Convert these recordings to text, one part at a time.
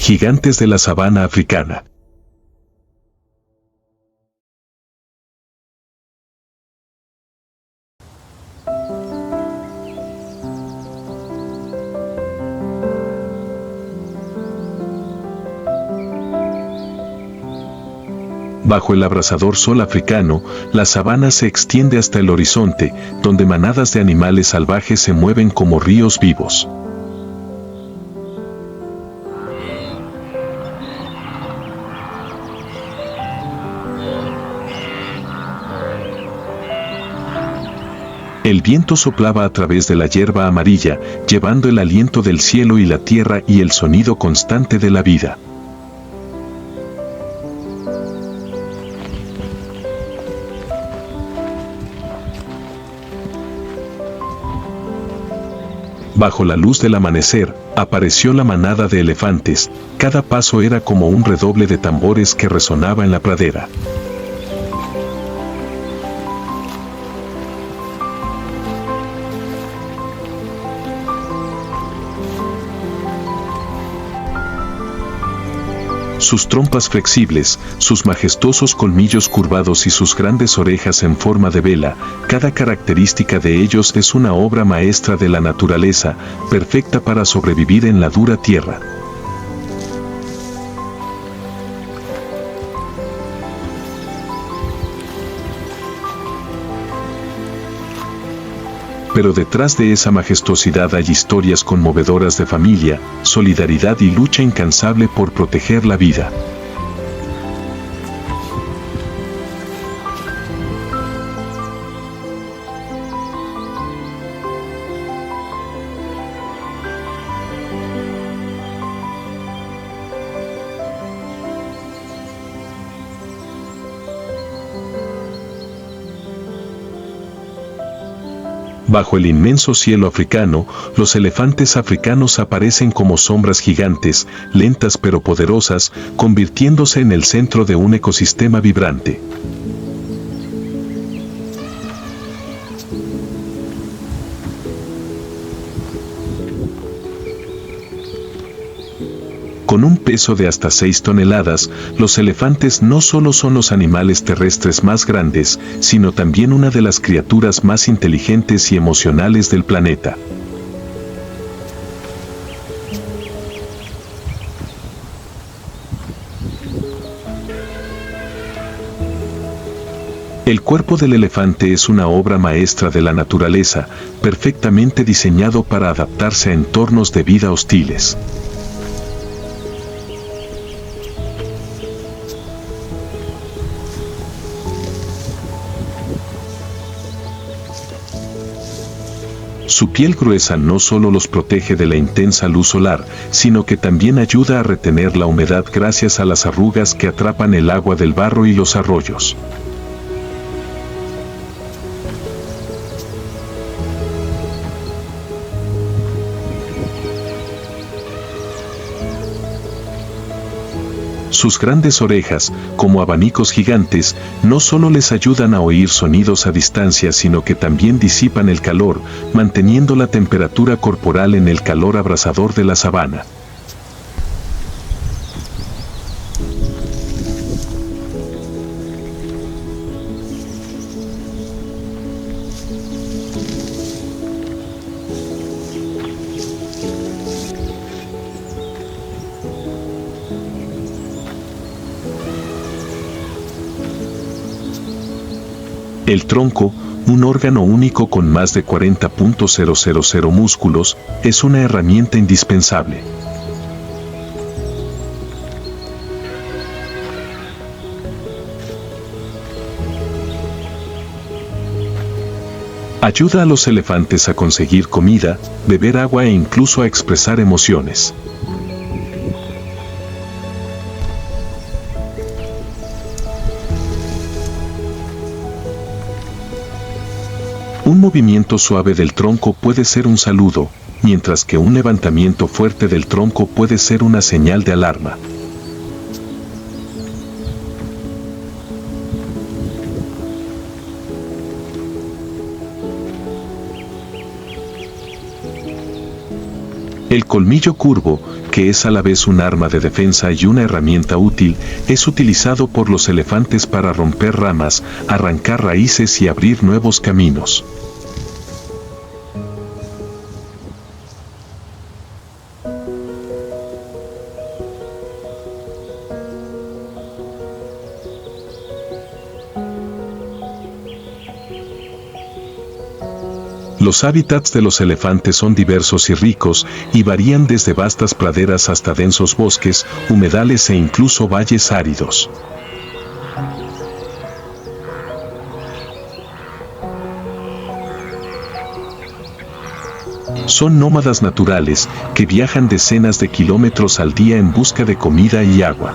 Gigantes de la sabana africana. Bajo el abrasador sol africano, la sabana se extiende hasta el horizonte, donde manadas de animales salvajes se mueven como ríos vivos. El viento soplaba a través de la hierba amarilla, llevando el aliento del cielo y la tierra y el sonido constante de la vida. Bajo la luz del amanecer, apareció la manada de elefantes. Cada paso era como un redoble de tambores que resonaba en la pradera. Sus trompas flexibles, sus majestuosos colmillos curvados y sus grandes orejas en forma de vela, cada característica de ellos es una obra maestra de la naturaleza, perfecta para sobrevivir en la dura tierra. Pero detrás de esa majestuosidad hay historias conmovedoras de familia, solidaridad y lucha incansable por proteger la vida. Bajo el inmenso cielo africano, los elefantes africanos aparecen como sombras gigantes, lentas pero poderosas, convirtiéndose en el centro de un ecosistema vibrante. Con un peso de hasta 6 toneladas, los elefantes no solo son los animales terrestres más grandes, sino también una de las criaturas más inteligentes y emocionales del planeta. El cuerpo del elefante es una obra maestra de la naturaleza, perfectamente diseñado para adaptarse a entornos de vida hostiles. Su piel gruesa no solo los protege de la intensa luz solar, sino que también ayuda a retener la humedad gracias a las arrugas que atrapan el agua del barro y los arroyos. Sus grandes orejas, como abanicos gigantes, no solo les ayudan a oír sonidos a distancia, sino que también disipan el calor, manteniendo la temperatura corporal en el calor abrasador de la sabana. El tronco, un órgano único con más de 40.000 músculos, es una herramienta indispensable. Ayuda a los elefantes a conseguir comida, beber agua e incluso a expresar emociones. Un movimiento suave del tronco puede ser un saludo, mientras que un levantamiento fuerte del tronco puede ser una señal de alarma. El colmillo curvo, que es a la vez un arma de defensa y una herramienta útil, es utilizado por los elefantes para romper ramas, arrancar raíces y abrir nuevos caminos. Los hábitats de los elefantes son diversos y ricos, y varían desde vastas praderas hasta densos bosques, humedales e incluso valles áridos. Son nómadas naturales, que viajan decenas de kilómetros al día en busca de comida y agua.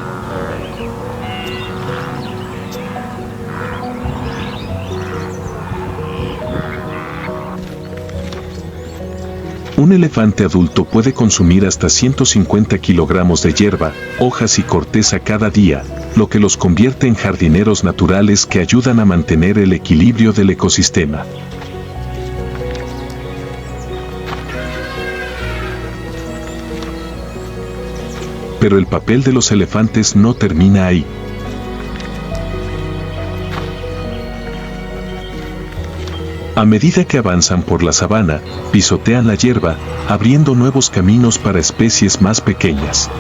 Un elefante adulto puede consumir hasta 150 kilogramos de hierba, hojas y corteza cada día, lo que los convierte en jardineros naturales que ayudan a mantener el equilibrio del ecosistema. Pero el papel de los elefantes no termina ahí. A medida que avanzan por la sabana, pisotean la hierba, abriendo nuevos caminos para especies más pequeñas.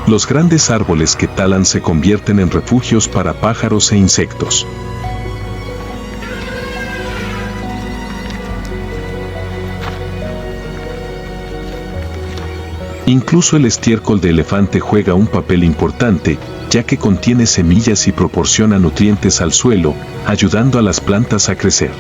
Los grandes árboles que talan se convierten en refugios para pájaros e insectos. Incluso el estiércol de elefante juega un papel importante, ya que contiene semillas y proporciona nutrientes al suelo, ayudando a las plantas a crecer.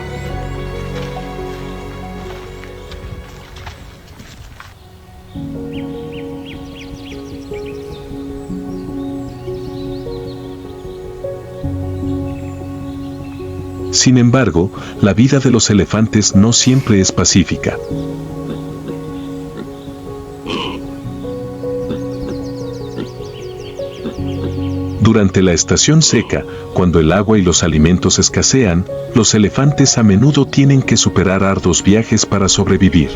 Sin embargo, la vida de los elefantes no siempre es pacífica. Durante la estación seca, cuando el agua y los alimentos escasean, los elefantes a menudo tienen que superar arduos viajes para sobrevivir.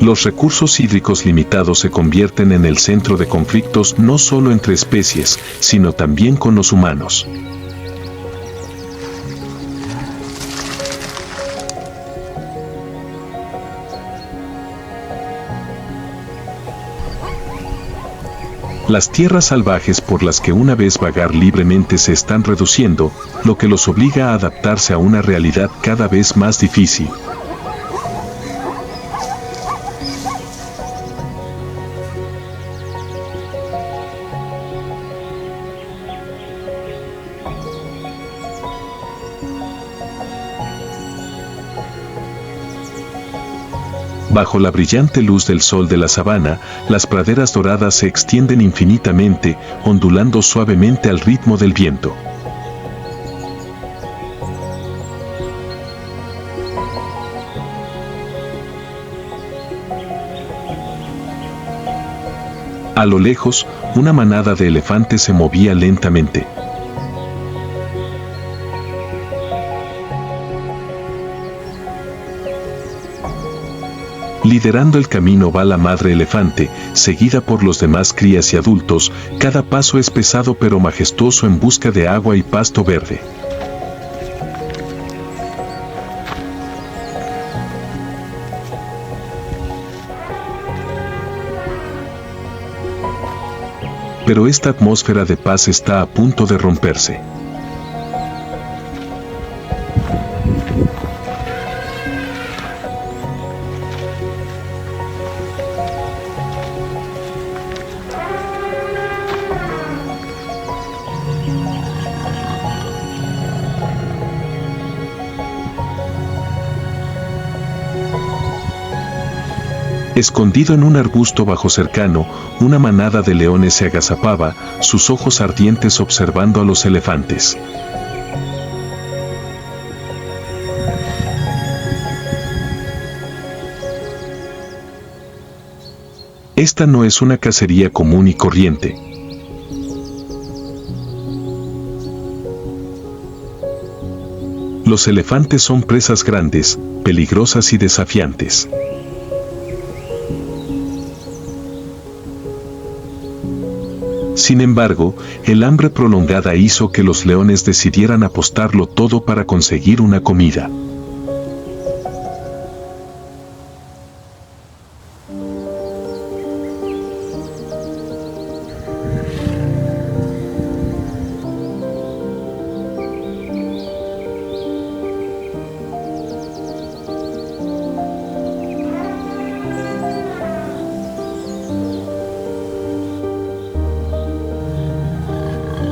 Los recursos hídricos limitados se convierten en el centro de conflictos no solo entre especies, sino también con los humanos. Las tierras salvajes por las que una vez vagar libremente se están reduciendo, lo que los obliga a adaptarse a una realidad cada vez más difícil. Bajo la brillante luz del sol de la sabana, las praderas doradas se extienden infinitamente, ondulando suavemente al ritmo del viento. A lo lejos, una manada de elefantes se movía lentamente. Liderando el camino va la madre elefante, seguida por los demás crías y adultos. Cada paso es pesado pero majestuoso en busca de agua y pasto verde. Pero esta atmósfera de paz está a punto de romperse. Escondido en un arbusto bajo cercano, una manada de leones se agazapaba, sus ojos ardientes observando a los elefantes. Esta no es una cacería común y corriente. Los elefantes son presas grandes, peligrosas y desafiantes. Sin embargo, el hambre prolongada hizo que los leones decidieran apostarlo todo para conseguir una comida.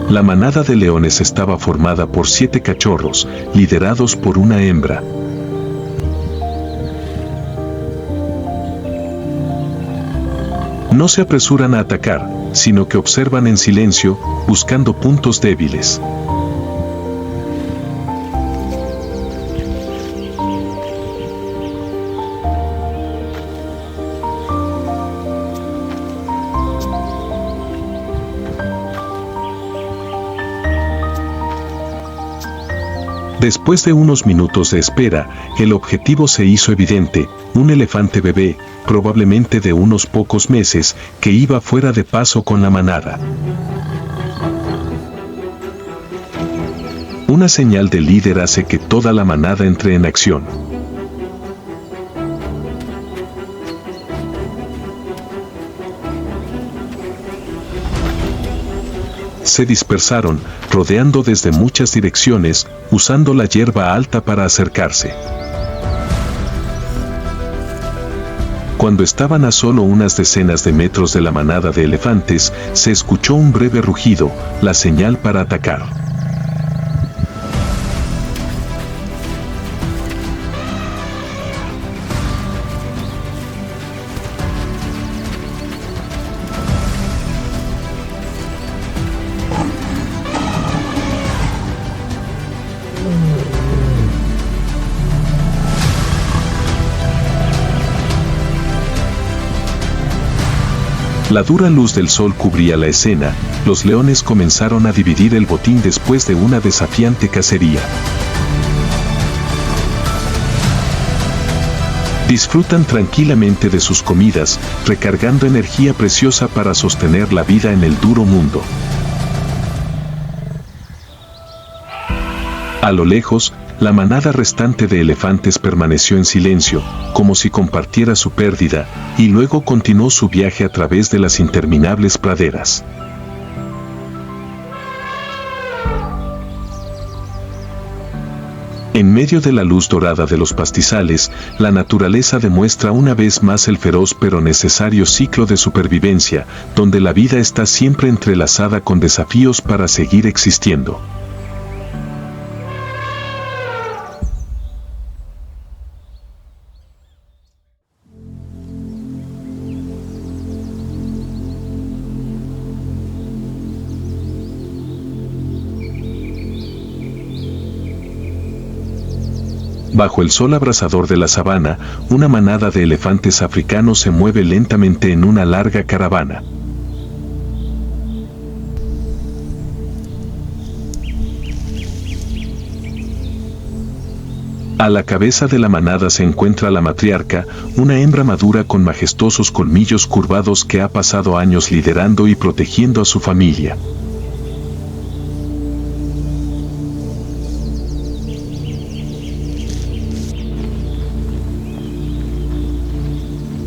La manada de leones estaba formada por 7 cachorros, liderados por una hembra. No se apresuran a atacar, sino que observan en silencio, buscando puntos débiles. Después de unos minutos de espera, el objetivo se hizo evidente: un elefante bebé, probablemente de unos pocos meses, que iba fuera de paso con la manada. Una señal del líder hace que toda la manada entre en acción. Se dispersaron, rodeando desde muchas direcciones, usando la hierba alta para acercarse. Cuando estaban a solo unas decenas de metros de la manada de elefantes, se escuchó un breve rugido, la señal para atacar. La dura luz del sol cubría la escena. Los leones comenzaron a dividir el botín después de una desafiante cacería. Disfrutan tranquilamente de sus comidas, recargando energía preciosa para sostener la vida en el duro mundo. A lo lejos, la manada restante de elefantes permaneció en silencio, como si compartiera su pérdida, y luego continuó su viaje a través de las interminables praderas. En medio de la luz dorada de los pastizales, la naturaleza demuestra una vez más el feroz pero necesario ciclo de supervivencia, donde la vida está siempre entrelazada con desafíos para seguir existiendo. Bajo el sol abrasador de la sabana, una manada de elefantes africanos se mueve lentamente en una larga caravana. A la cabeza de la manada se encuentra la matriarca, una hembra madura con majestuosos colmillos curvados que ha pasado años liderando y protegiendo a su familia.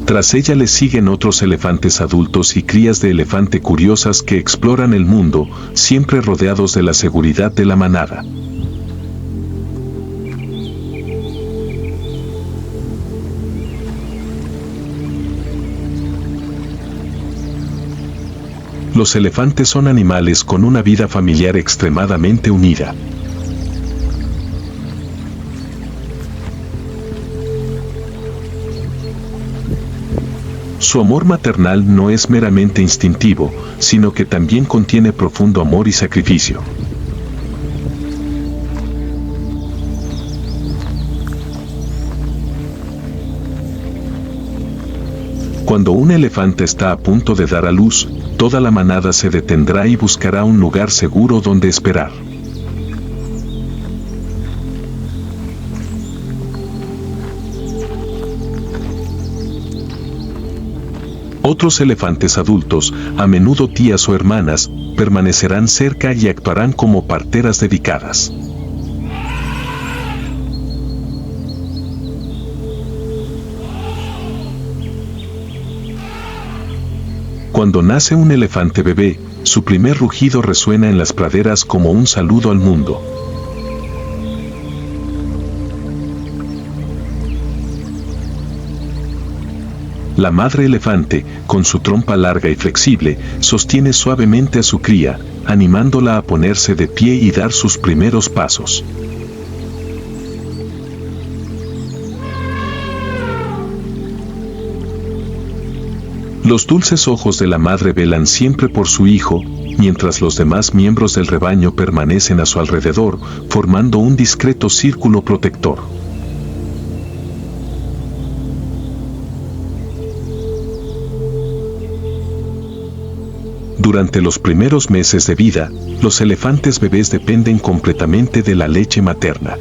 Tras ella le siguen otros elefantes adultos y crías de elefante curiosas que exploran el mundo, siempre rodeados de la seguridad de la manada. Los elefantes son animales con una vida familiar extremadamente unida. Su amor maternal no es meramente instintivo, sino que también contiene profundo amor y sacrificio. Cuando un elefante está a punto de dar a luz, toda la manada se detendrá y buscará un lugar seguro donde esperar. Otros elefantes adultos, a menudo tías o hermanas, permanecerán cerca y actuarán como parteras dedicadas. Cuando nace un elefante bebé, su primer rugido resuena en las praderas como un saludo al mundo. La madre elefante, con su trompa larga y flexible, sostiene suavemente a su cría, animándola a ponerse de pie y dar sus primeros pasos. Los dulces ojos de la madre velan siempre por su hijo, mientras los demás miembros del rebaño permanecen a su alrededor, formando un discreto círculo protector. Durante los primeros meses de vida, los elefantes bebés dependen completamente de la leche materna.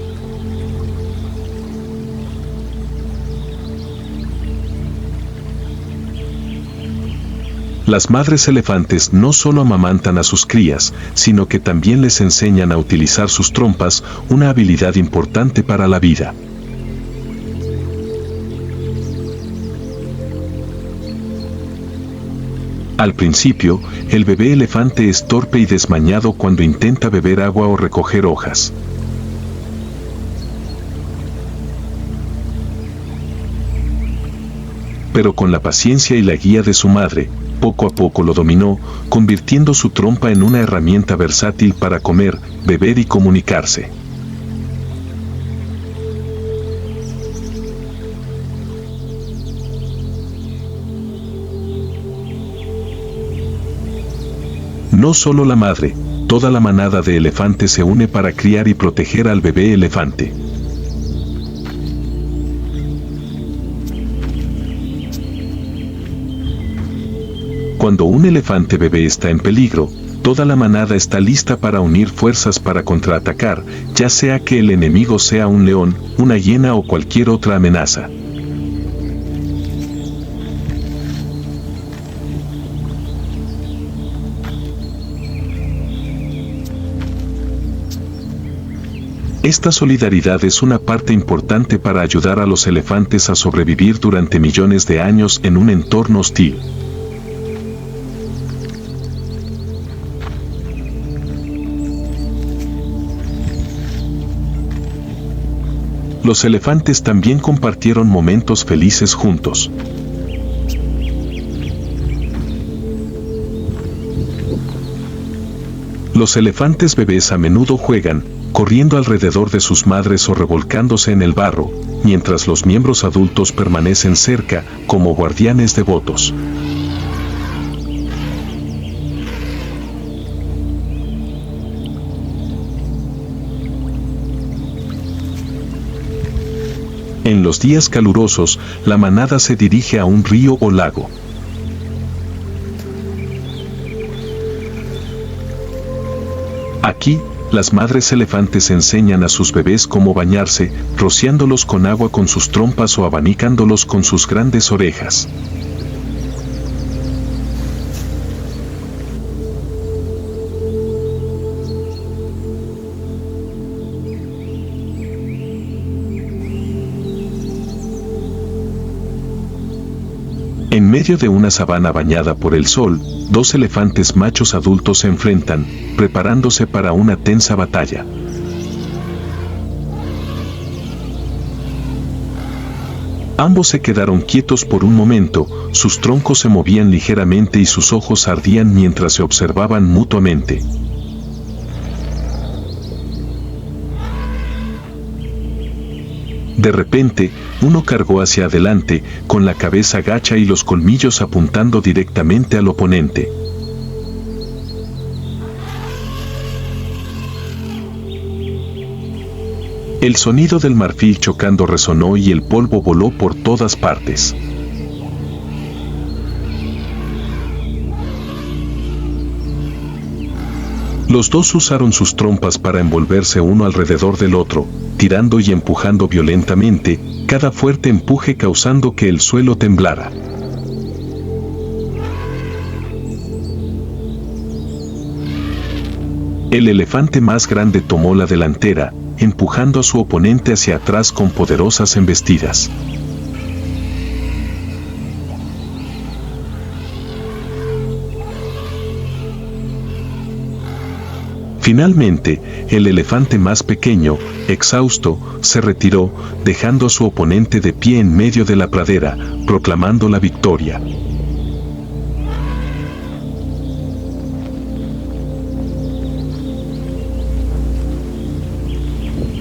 Las madres elefantes no solo amamantan a sus crías, sino que también les enseñan a utilizar sus trompas, una habilidad importante para la vida. Al principio, el bebé elefante es torpe y desmañado cuando intenta beber agua o recoger hojas. Pero con la paciencia y la guía de su madre, poco a poco lo dominó, convirtiendo su trompa en una herramienta versátil para comer, beber y comunicarse. No solo la madre, toda la manada de elefantes se une para criar y proteger al bebé elefante. Cuando un elefante bebé está en peligro, toda la manada está lista para unir fuerzas para contraatacar, ya sea que el enemigo sea un león, una hiena o cualquier otra amenaza. Esta solidaridad es una parte importante para ayudar a los elefantes a sobrevivir durante millones de años en un entorno hostil. Los elefantes también compartieron momentos felices juntos. Los elefantes bebés a menudo juegan, corriendo alrededor de sus madres o revolcándose en el barro, mientras los miembros adultos permanecen cerca, como guardianes devotos. En los días calurosos, la manada se dirige a un río o lago. Aquí, las madres elefantes enseñan a sus bebés cómo bañarse, rociándolos con agua con sus trompas o abanicándolos con sus grandes orejas. En medio de una sabana bañada por el sol, dos elefantes machos adultos se enfrentan, preparándose para una tensa batalla. Ambos se quedaron quietos por un momento, sus troncos se movían ligeramente y sus ojos ardían mientras se observaban mutuamente. De repente, uno cargó hacia adelante, con la cabeza gacha y los colmillos apuntando directamente al oponente. El sonido del marfil chocando resonó y el polvo voló por todas partes. Los dos usaron sus trompas para envolverse uno alrededor del otro, tirando y empujando violentamente, cada fuerte empuje causando que el suelo temblara. El elefante más grande tomó la delantera, empujando a su oponente hacia atrás con poderosas embestidas. Finalmente, el elefante más pequeño, exhausto, se retiró, dejando a su oponente de pie en medio de la pradera, proclamando la victoria.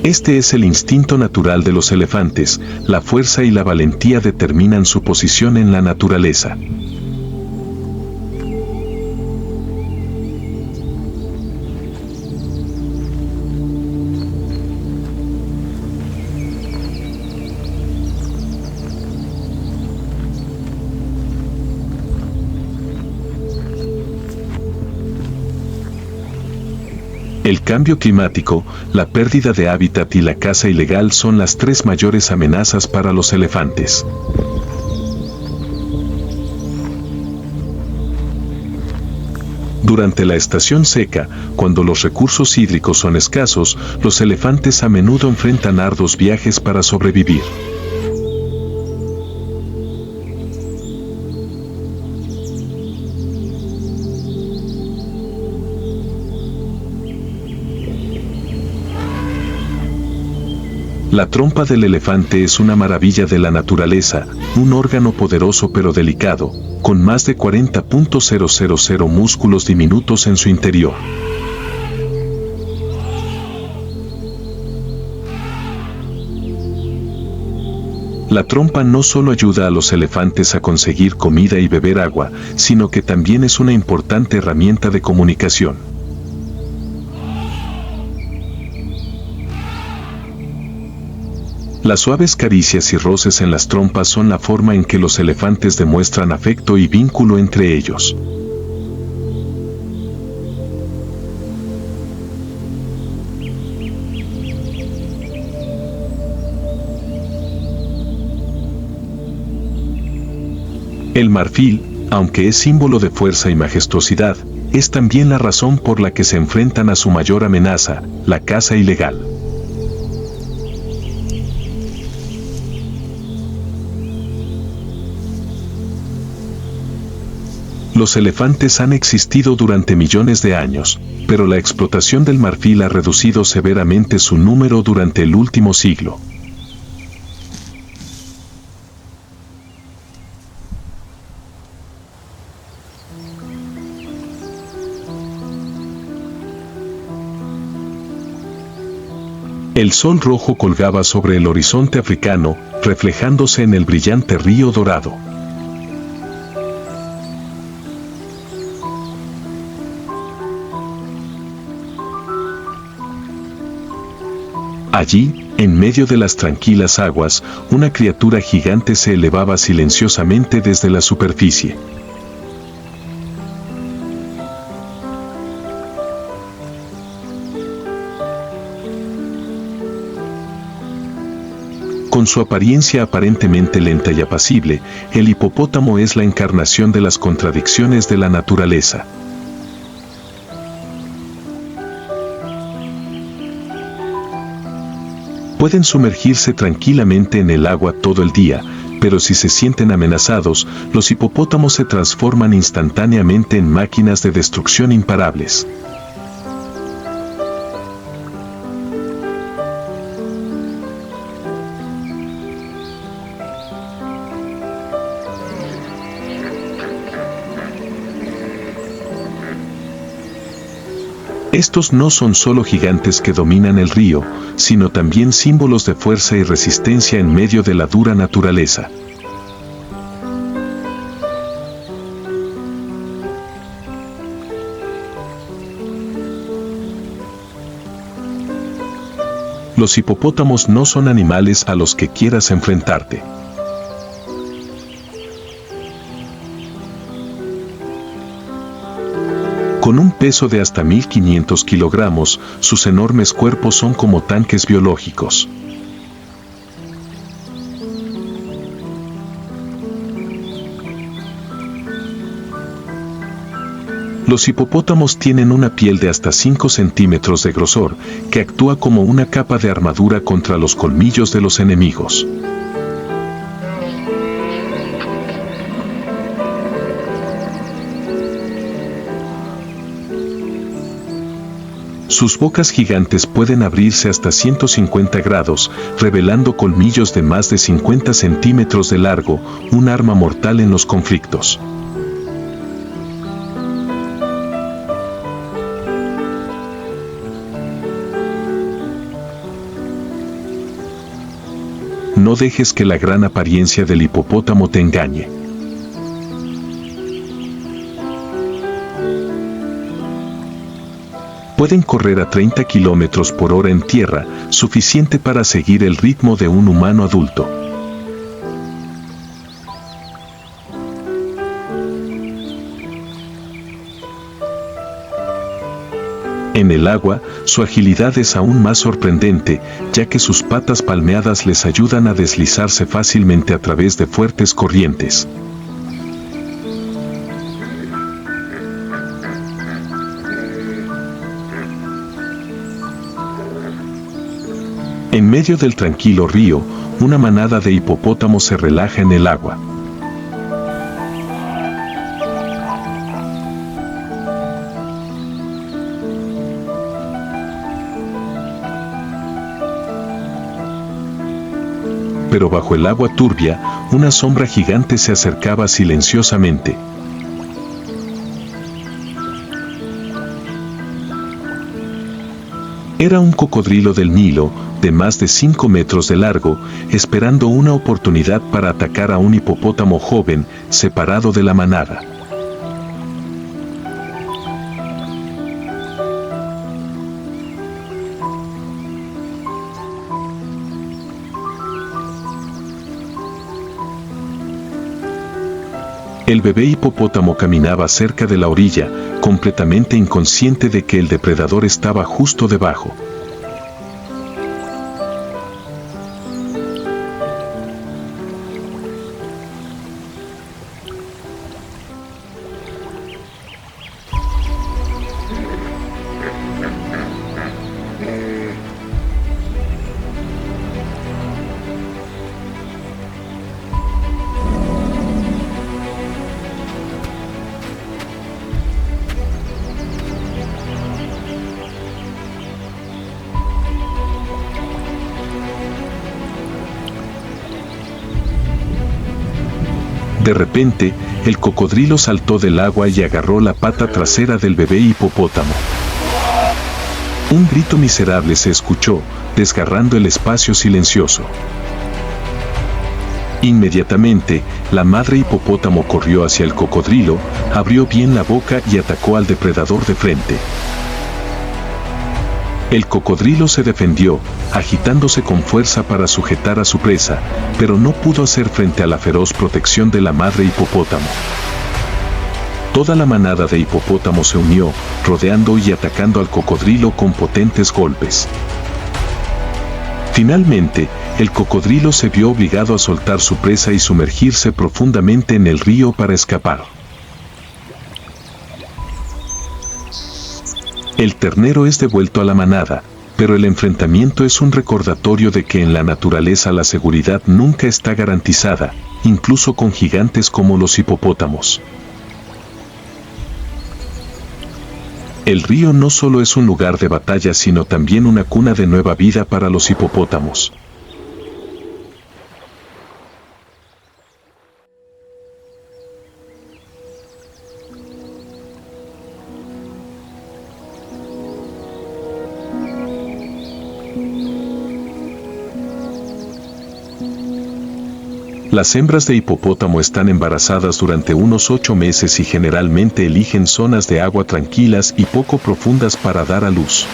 Este es el instinto natural de los elefantes, la fuerza y la valentía determinan su posición en la naturaleza. El cambio climático, la pérdida de hábitat y la caza ilegal son las tres mayores amenazas para los elefantes. Durante la estación seca, cuando los recursos hídricos son escasos, los elefantes a menudo enfrentan arduos viajes para sobrevivir. La trompa del elefante es una maravilla de la naturaleza, un órgano poderoso pero delicado, con más de 40.000 músculos diminutos en su interior. La trompa no solo ayuda a los elefantes a conseguir comida y beber agua, sino que también es una importante herramienta de comunicación. Las suaves caricias y roces en las trompas son la forma en que los elefantes demuestran afecto y vínculo entre ellos. El marfil, aunque es símbolo de fuerza y majestuosidad, es también la razón por la que se enfrentan a su mayor amenaza, la caza ilegal. Los elefantes han existido durante millones de años, pero la explotación del marfil ha reducido severamente su número durante el último siglo. El sol rojo colgaba sobre el horizonte africano, reflejándose en el brillante río Dorado. Allí, en medio de las tranquilas aguas, una criatura gigante se elevaba silenciosamente desde la superficie. Con su apariencia aparentemente lenta y apacible, el hipopótamo es la encarnación de las contradicciones de la naturaleza. Pueden sumergirse tranquilamente en el agua todo el día, pero si se sienten amenazados, los hipopótamos se transforman instantáneamente en máquinas de destrucción imparables. Estos no son solo gigantes que dominan el río, sino también símbolos de fuerza y resistencia en medio de la dura naturaleza. Los hipopótamos no son animales a los que quieras enfrentarte. Con un peso de hasta 1500 kilogramos, sus enormes cuerpos son como tanques biológicos. Los hipopótamos tienen una piel de hasta 5 centímetros de grosor, que actúa como una capa de armadura contra los colmillos de los enemigos. Sus bocas gigantes pueden abrirse hasta 150 grados, revelando colmillos de más de 50 centímetros de largo, un arma mortal en los conflictos. No dejes que la gran apariencia del hipopótamo te engañe. Pueden correr a 30 kilómetros por hora en tierra, suficiente para seguir el ritmo de un humano adulto. En el agua, su agilidad es aún más sorprendente, ya que sus patas palmeadas les ayudan a deslizarse fácilmente a través de fuertes corrientes. En medio del tranquilo río, una manada de hipopótamos se relaja en el agua. Pero bajo el agua turbia, una sombra gigante se acercaba silenciosamente. Era un cocodrilo del Nilo, de más de 5 metros de largo, esperando una oportunidad para atacar a un hipopótamo joven, separado de la manada. El bebé hipopótamo caminaba cerca de la orilla, completamente inconsciente de que el depredador estaba justo debajo. De repente, el cocodrilo saltó del agua y agarró la pata trasera del bebé hipopótamo. Un grito miserable se escuchó, desgarrando el espacio silencioso. Inmediatamente, la madre hipopótamo corrió hacia el cocodrilo, abrió bien la boca y atacó al depredador de frente. El cocodrilo se defendió, agitándose con fuerza para sujetar a su presa, pero no pudo hacer frente a la feroz protección de la madre hipopótamo. Toda la manada de hipopótamos se unió, rodeando y atacando al cocodrilo con potentes golpes. Finalmente, el cocodrilo se vio obligado a soltar su presa y sumergirse profundamente en el río para escapar. El ternero es devuelto a la manada, pero el enfrentamiento es un recordatorio de que en la naturaleza la seguridad nunca está garantizada, incluso con gigantes como los hipopótamos. El río no solo es un lugar de batalla, sino también una cuna de nueva vida para los hipopótamos. Las hembras de hipopótamo están embarazadas durante unos 8 meses y generalmente eligen zonas de agua tranquilas y poco profundas para dar a luz.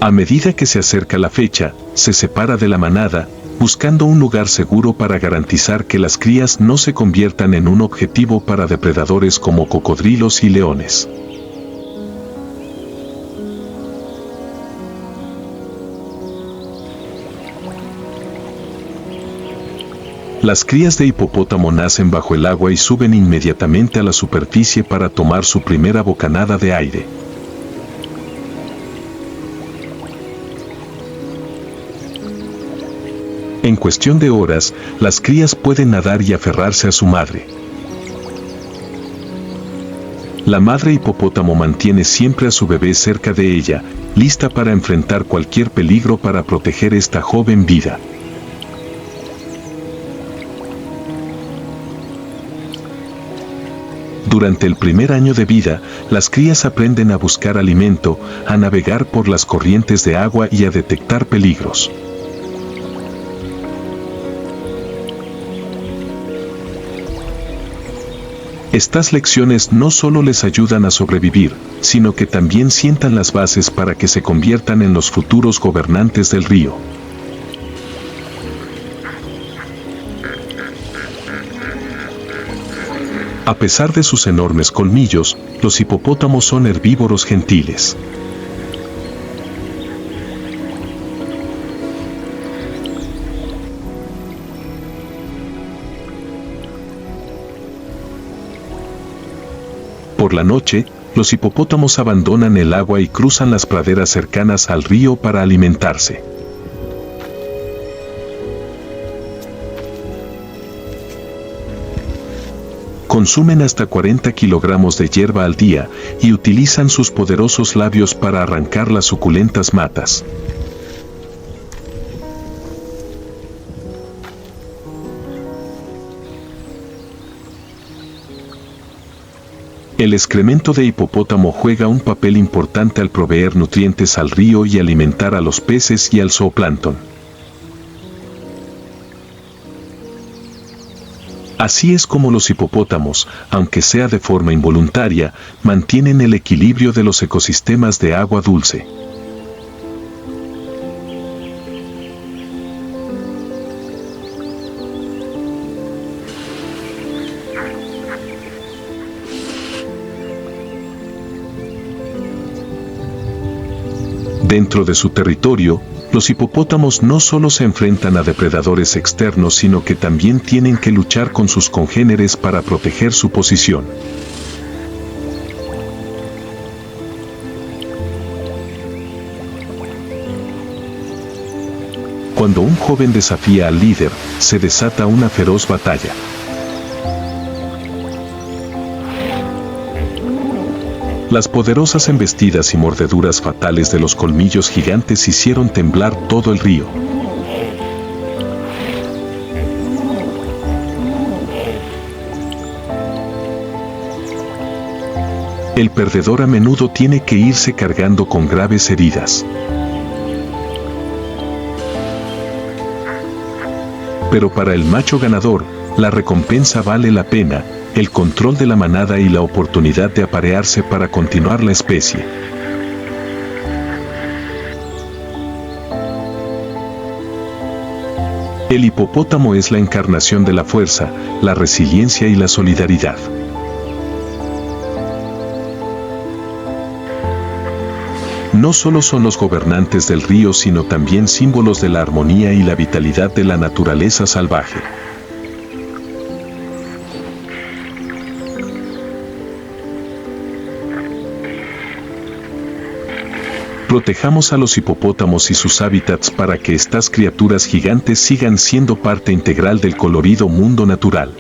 A medida que se acerca la fecha, se separa de la manada, buscando un lugar seguro para garantizar que las crías no se conviertan en un objetivo para depredadores como cocodrilos y leones. Las crías de hipopótamo nacen bajo el agua y suben inmediatamente a la superficie para tomar su primera bocanada de aire. En cuestión de horas, las crías pueden nadar y aferrarse a su madre. La madre hipopótamo mantiene siempre a su bebé cerca de ella, lista para enfrentar cualquier peligro para proteger esta joven vida. Durante el primer año de vida, las crías aprenden a buscar alimento, a navegar por las corrientes de agua y a detectar peligros. Estas lecciones no solo les ayudan a sobrevivir, sino que también sientan las bases para que se conviertan en los futuros gobernantes del río. A pesar de sus enormes colmillos, los hipopótamos son herbívoros gentiles. Por la noche, los hipopótamos abandonan el agua y cruzan las praderas cercanas al río para alimentarse. Consumen hasta 40 kilogramos de hierba al día y utilizan sus poderosos labios para arrancar las suculentas matas. El excremento de hipopótamo juega un papel importante al proveer nutrientes al río y alimentar a los peces y al zooplancton. Así es como los hipopótamos, aunque sea de forma involuntaria, mantienen el equilibrio de los ecosistemas de agua dulce. Dentro de su territorio, los hipopótamos no solo se enfrentan a depredadores externos, sino que también tienen que luchar con sus congéneres para proteger su posición. Cuando un joven desafía al líder, se desata una feroz batalla. Las poderosas embestidas y mordeduras fatales de los colmillos gigantes hicieron temblar todo el río. El perdedor a menudo tiene que irse cargando con graves heridas. Pero para el macho ganador, la recompensa vale la pena, el control de la manada y la oportunidad de aparearse para continuar la especie. El hipopótamo es la encarnación de la fuerza, la resiliencia y la solidaridad. No solo son los gobernantes del río, sino también símbolos de la armonía y la vitalidad de la naturaleza salvaje. Protejamos a los hipopótamos y sus hábitats para que estas criaturas gigantes sigan siendo parte integral del colorido mundo natural.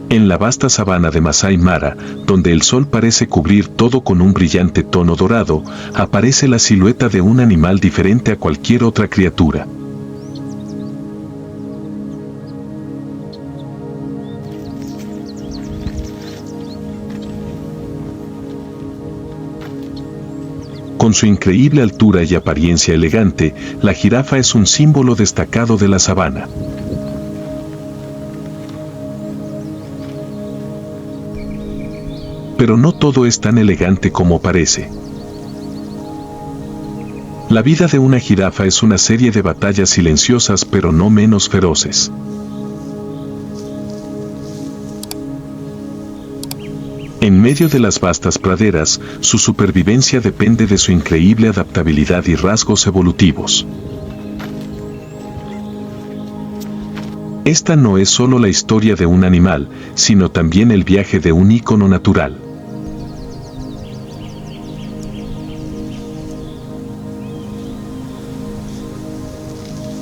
En la vasta sabana de Masai Mara, donde el sol parece cubrir todo con un brillante tono dorado, aparece la silueta de un animal diferente a cualquier otra criatura. Con su increíble altura y apariencia elegante, la jirafa es un símbolo destacado de la sabana. Pero no todo es tan elegante como parece. La vida de una jirafa es una serie de batallas silenciosas pero no menos feroces. En medio de las vastas praderas, su supervivencia depende de su increíble adaptabilidad y rasgos evolutivos. Esta no es solo la historia de un animal, sino también el viaje de un ícono natural.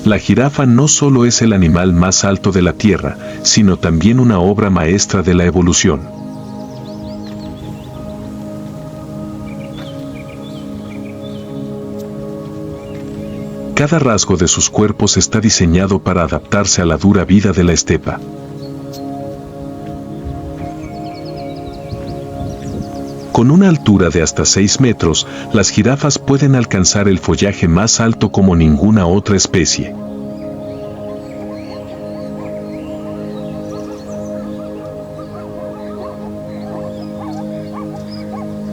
La jirafa no solo es el animal más alto de la Tierra, sino también una obra maestra de la evolución. Cada rasgo de sus cuerpos está diseñado para adaptarse a la dura vida de la estepa. Con una altura de hasta 6 metros, las jirafas pueden alcanzar el follaje más alto como ninguna otra especie.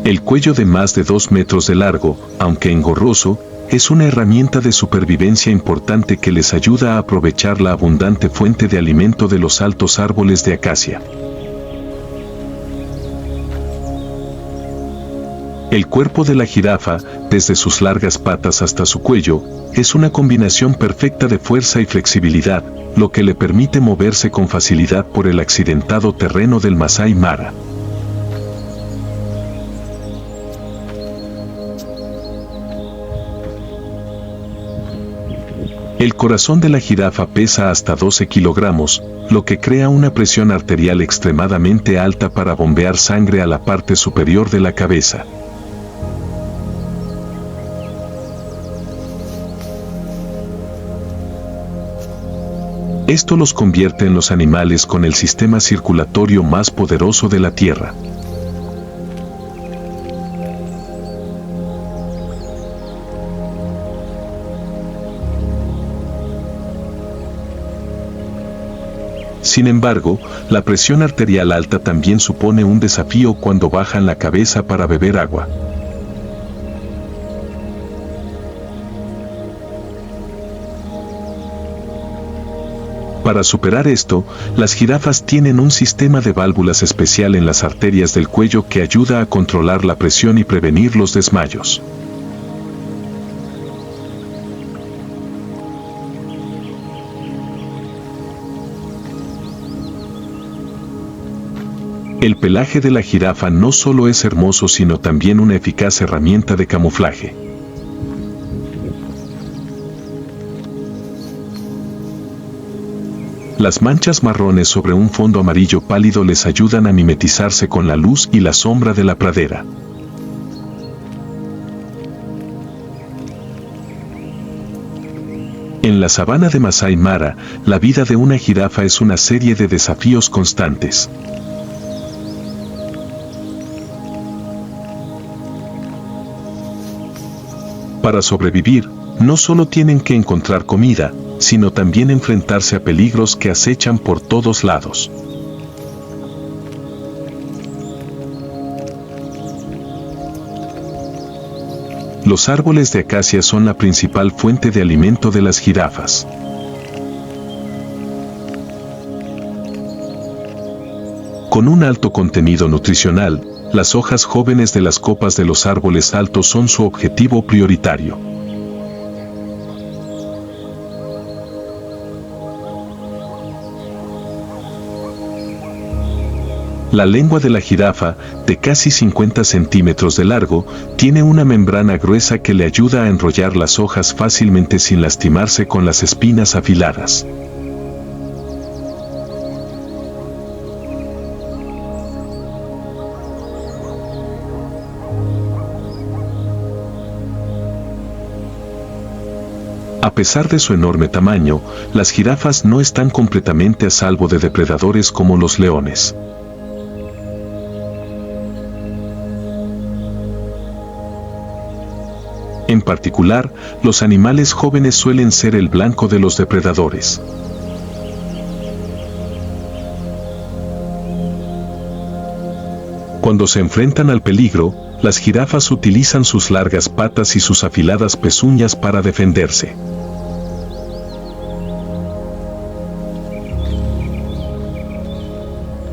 El cuello de más de 2 metros de largo, aunque engorroso, es una herramienta de supervivencia importante que les ayuda a aprovechar la abundante fuente de alimento de los altos árboles de acacia. El cuerpo de la jirafa, desde sus largas patas hasta su cuello, es una combinación perfecta de fuerza y flexibilidad, lo que le permite moverse con facilidad por el accidentado terreno del Masái Mara. El corazón de la jirafa pesa hasta 12 kilogramos, lo que crea una presión arterial extremadamente alta para bombear sangre a la parte superior de la cabeza. Esto los convierte en los animales con el sistema circulatorio más poderoso de la Tierra. Sin embargo, la presión arterial alta también supone un desafío cuando bajan la cabeza para beber agua. Para superar esto, las jirafas tienen un sistema de válvulas especial en las arterias del cuello que ayuda a controlar la presión y prevenir los desmayos. El pelaje de la jirafa no solo es hermoso sino también una eficaz herramienta de camuflaje. Las manchas marrones sobre un fondo amarillo pálido les ayudan a mimetizarse con la luz y la sombra de la pradera. En la sabana de Masái Mara, la vida de una jirafa es una serie de desafíos constantes. Para sobrevivir, no solo tienen que encontrar comida, sino también enfrentarse a peligros que acechan por todos lados. Los árboles de acacia son la principal fuente de alimento de las jirafas. Con un alto contenido nutricional, las hojas jóvenes de las copas de los árboles altos son su objetivo prioritario. La lengua de la jirafa, de casi 50 centímetros de largo, tiene una membrana gruesa que le ayuda a enrollar las hojas fácilmente sin lastimarse con las espinas afiladas. A pesar de su enorme tamaño, las jirafas no están completamente a salvo de depredadores como los leones. En particular, los animales jóvenes suelen ser el blanco de los depredadores. Cuando se enfrentan al peligro, las jirafas utilizan sus largas patas y sus afiladas pezuñas para defenderse.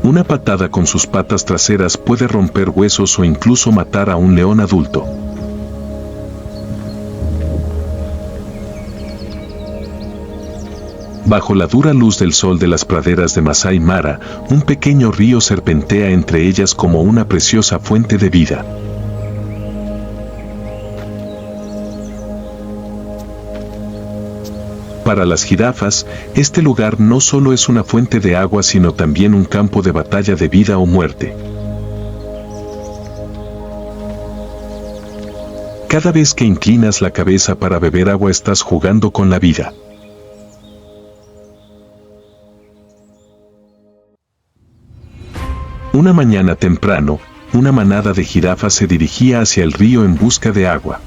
Una patada con sus patas traseras puede romper huesos o incluso matar a un león adulto. Bajo la dura luz del sol de las praderas de Masai Mara, un pequeño río serpentea entre ellas como una preciosa fuente de vida. Para las jirafas, este lugar no solo es una fuente de agua sino también un campo de batalla de vida o muerte. Cada vez que inclinas la cabeza para beber agua estás jugando con la vida. Una mañana temprano, una manada de jirafas se dirigía hacia el río en busca de agua.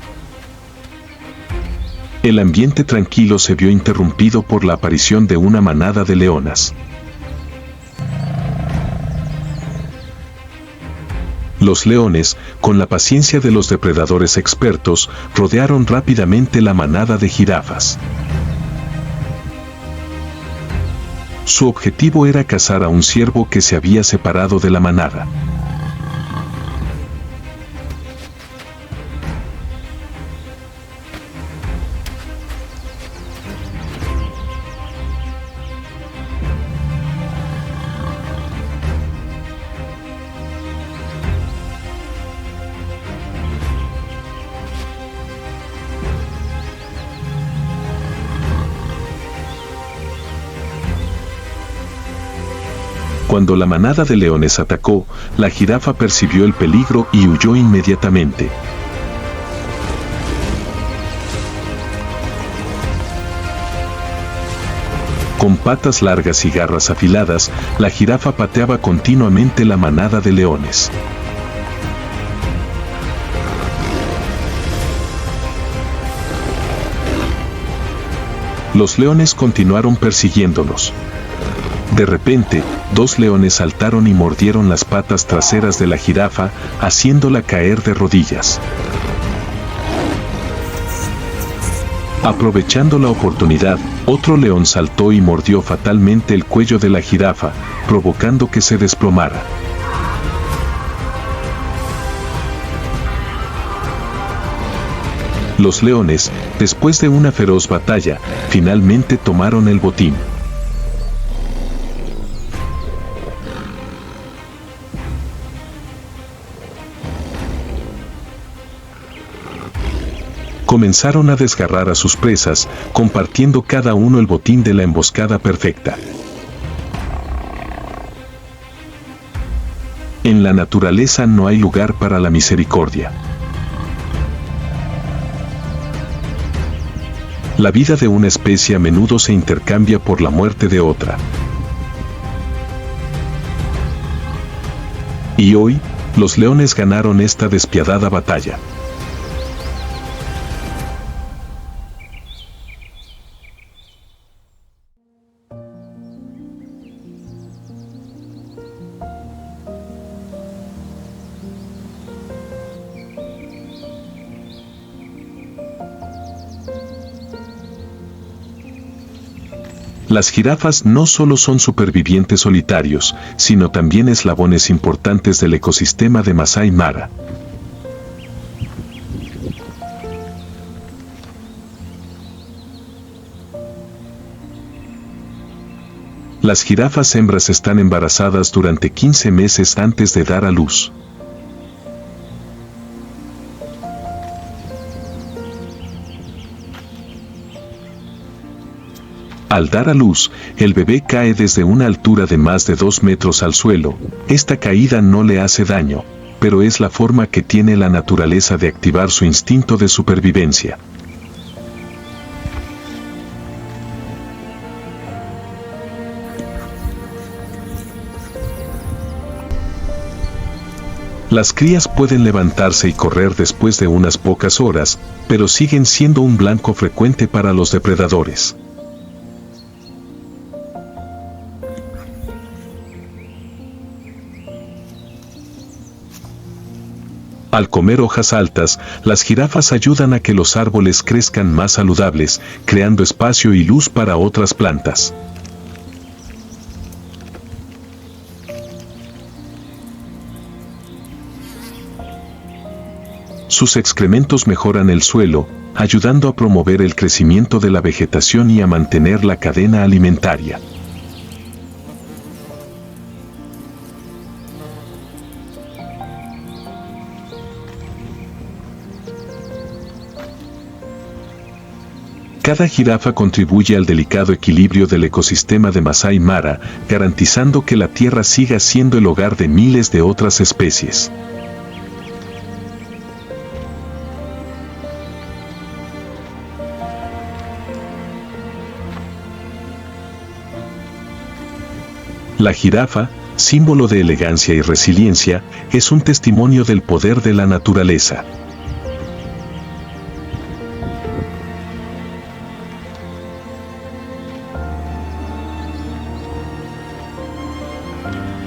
El ambiente tranquilo se vio interrumpido por la aparición de una manada de leonas. Los leones, con la paciencia de los depredadores expertos, rodearon rápidamente la manada de jirafas. Su objetivo era cazar a un ciervo que se había separado de la manada. Cuando la manada de leones atacó, la jirafa percibió el peligro y huyó inmediatamente. Con patas largas y garras afiladas, la jirafa pateaba continuamente la manada de leones. Los leones continuaron persiguiéndolos. De repente, dos leones saltaron y mordieron las patas traseras de la jirafa, haciéndola caer de rodillas. Aprovechando la oportunidad, otro león saltó y mordió fatalmente el cuello de la jirafa, provocando que se desplomara. Los leones, después de una feroz batalla, finalmente tomaron el botín. Comenzaron a desgarrar a sus presas, compartiendo cada uno el botín de la emboscada perfecta. En la naturaleza no hay lugar para la misericordia. La vida de una especie a menudo se intercambia por la muerte de otra. Y hoy, los leones ganaron esta despiadada batalla. Las jirafas no solo son supervivientes solitarios, sino también eslabones importantes del ecosistema de Masai Mara. Las jirafas hembras están embarazadas durante 15 meses antes de dar a luz. Al dar a luz, el bebé cae desde una altura de más de 2 metros al suelo. Esta caída no le hace daño, pero es la forma que tiene la naturaleza de activar su instinto de supervivencia. Las crías pueden levantarse y correr después de unas pocas horas, pero siguen siendo un blanco frecuente para los depredadores. Al comer hojas altas, las jirafas ayudan a que los árboles crezcan más saludables, creando espacio y luz para otras plantas. Sus excrementos mejoran el suelo, ayudando a promover el crecimiento de la vegetación y a mantener la cadena alimentaria. Cada jirafa contribuye al delicado equilibrio del ecosistema de Masai Mara, garantizando que la tierra siga siendo el hogar de miles de otras especies. La jirafa, símbolo de elegancia y resiliencia, es un testimonio del poder de la naturaleza.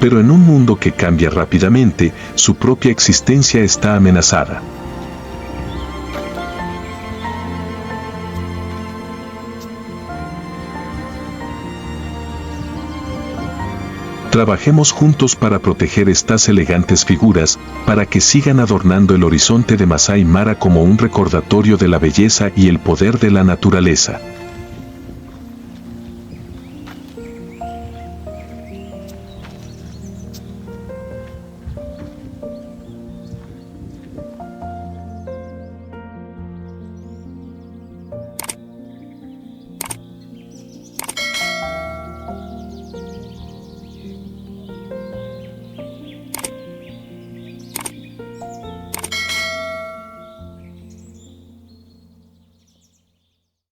Pero en un mundo que cambia rápidamente, su propia existencia está amenazada. Trabajemos juntos para proteger estas elegantes figuras, para que sigan adornando el horizonte de Masai Mara como un recordatorio de la belleza y el poder de la naturaleza.